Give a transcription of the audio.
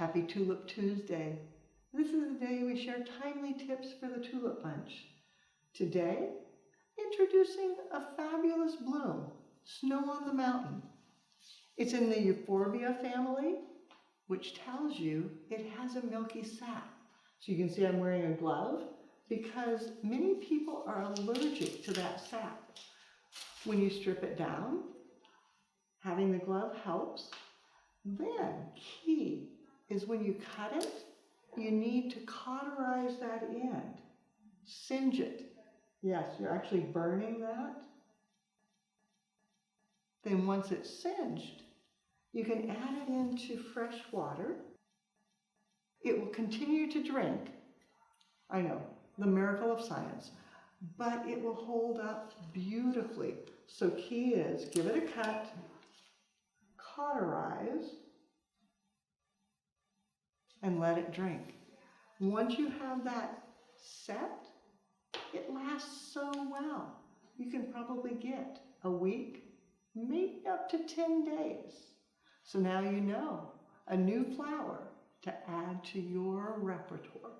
Happy Tulip Tuesday. This is the day we share timely tips for the tulip bunch. Today, introducing a fabulous bloom, Snow on the Mountain. It's in the Euphorbia family, which tells you it has a milky sap. So you can see I'm wearing a glove because many people are allergic to that sap. When you strip it down, having the glove helps. Then, key is when you cut it, you need to cauterize that end. Singe it. Yes, you're actually burning that. Then once it's singed, you can add it into fresh water. It will continue to drink. I know, the miracle of science. But it will hold up beautifully. So key is, give it a cut, cauterize, and let it drink. Once you have that set, it lasts so well. You can probably get a week, maybe up to 10 days. So now you know a new flower to add to your repertoire.